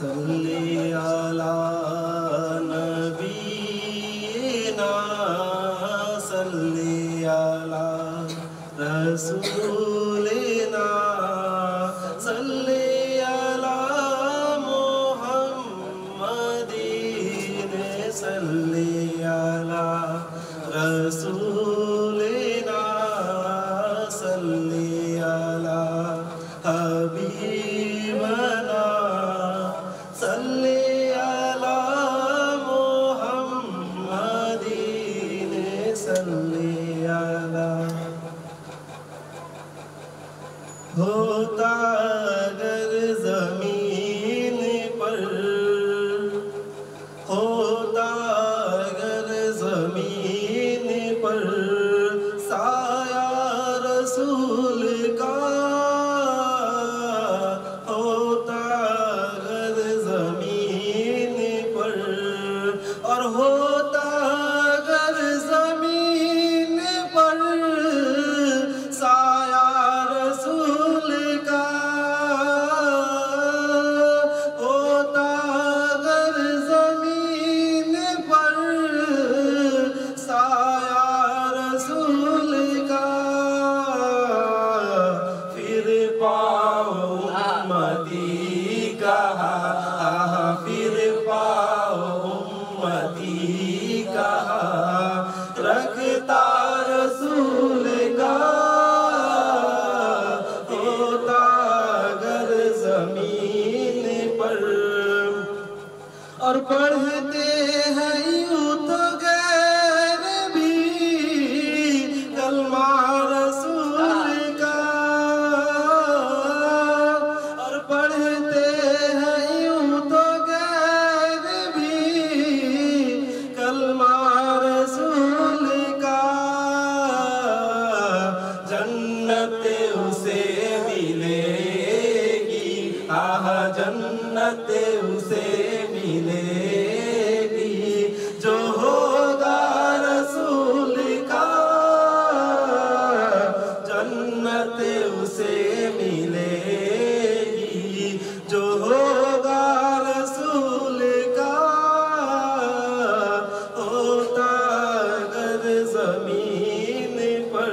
सल्ली अला नबीना सल्ली अला रसूलिना सल्ली अला मुहम्मदीन सल्ली अला रसूलिना सल्ली अला हबीबना सल्ली अला मुहम्मदीन सल्ली अला। होता अगर ज़मीन पर, होता अगर ज़मीन पर साया रसूल का, होता अगर ज़मीन पर और होता अगर ज़मीन पर साया रसूल का, होता अगर ज़मीन पर साया रसूल का, फिर पाओ उम्मती कहा, फिर पाओ उम्मती कहा, रखता रसूल का, होता अगर ज़मीन पर और पढ़ते हैं यूं तो गैर भी कलमा रसूल का, और पढ़ते हैं यूं तो गैर भी कलमा रसूल का, जन्नत उसे मिलेगी, जन्नत उसे मिलेगी जो होगा रसूल का, जन्नत उसे मिलेगी जो होगा रसूल का, होता अगर ज़मीन पर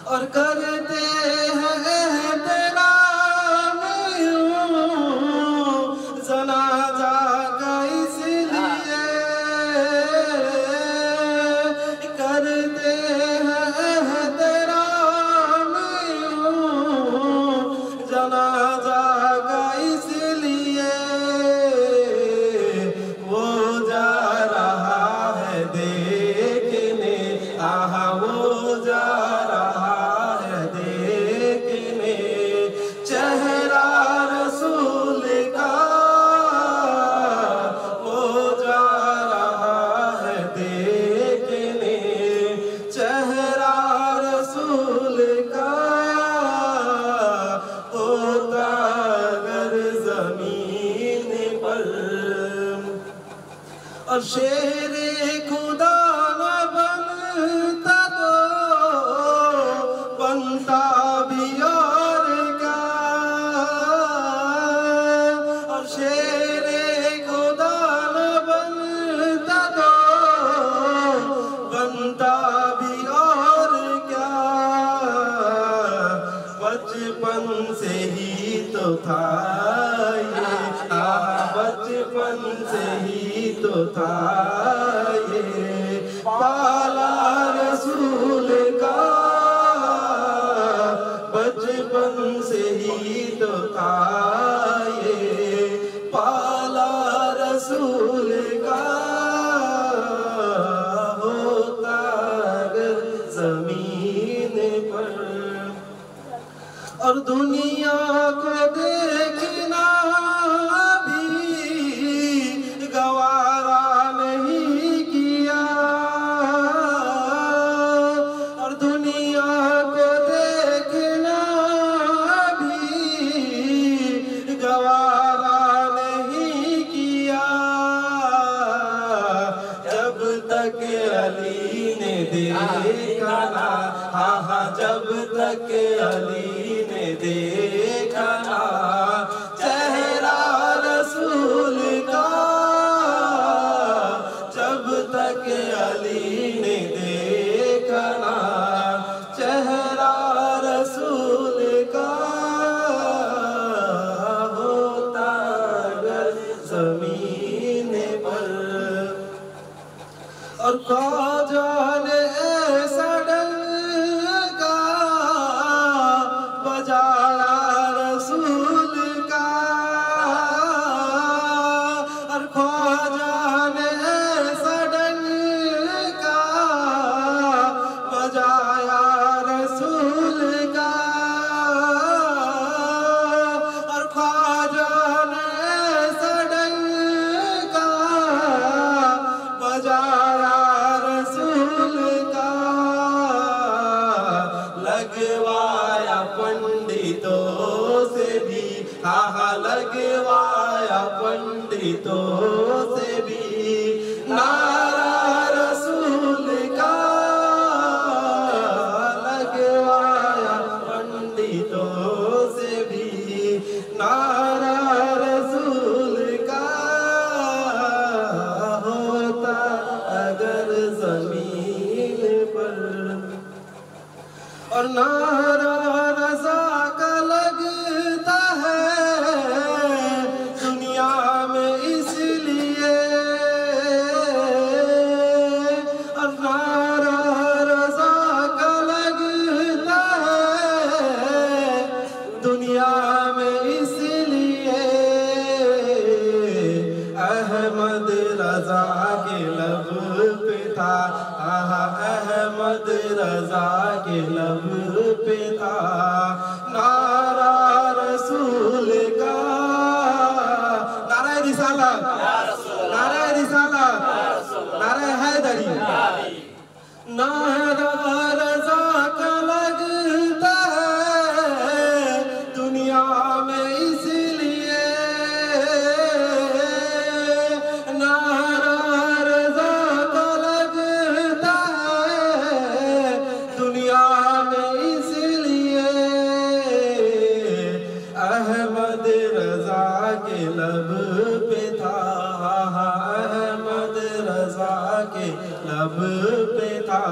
और करते हैं एहतराम जनाजा का इसलिए, करते हैं एहतराम जनाजा का इसलिए, वो जा रहा है देखने, वो जा रहा है देखने चेहरा रसूल का, वो जा रहा है देखने चेहरा रसूल का, होता अगर ज़मीन पर और शेरे खुदा न बनता तो बनता भी और क्या, और शेरे खुदा न बनता तो बनता भी और क्या, बचपन से ही तो था ये, बचपन से ही तो था ये पाला रसूल का, बचपन से ही तो था ये पाला रसूल का, होता अगर ज़मीन पर और दुनिया को देखना भी गवारा नहीं किया, और दुनिया को देखना भी गवारा नहीं किया, जब तक अली ने देखा ना, जब तक अली ने देखा ना चेहरा से भी, हाँ लगवाया पंडितों से भी, नारा रसूल का लगवाया पंडितों से भी, नारा रसूल का होता अगर जमीन पर, और नारा रज़ा का लगता है दुनिया में इसलिए, और नारा रज़ा का लगता है दुनिया में इसलिए, अहमद रज़ा के लब पे था, अहमद रज़ा के लब पे था नारा रसूल का, नारा रिसालत, नारा रिसालत, नारा हैदरी, नारा रज़ा का लगता है दुनिया में इसलिए, नारा रज़ा का लगता है दुनिया में इसलिए, अहमद रज़ा के लब पे था, अहमद रज़ा के लब पे था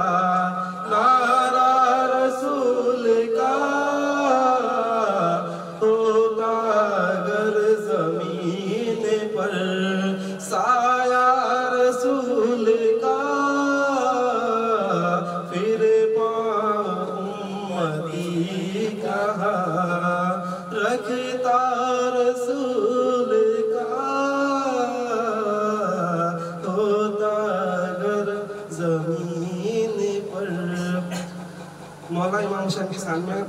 नारा रसूल का, होता अगर ज़मीन पर साया रसूल का, फिर पाँव उम्मती कहाँ रखता रसूल का, होता अगर ज़मीन पर। मौला इमाम शाफी शान में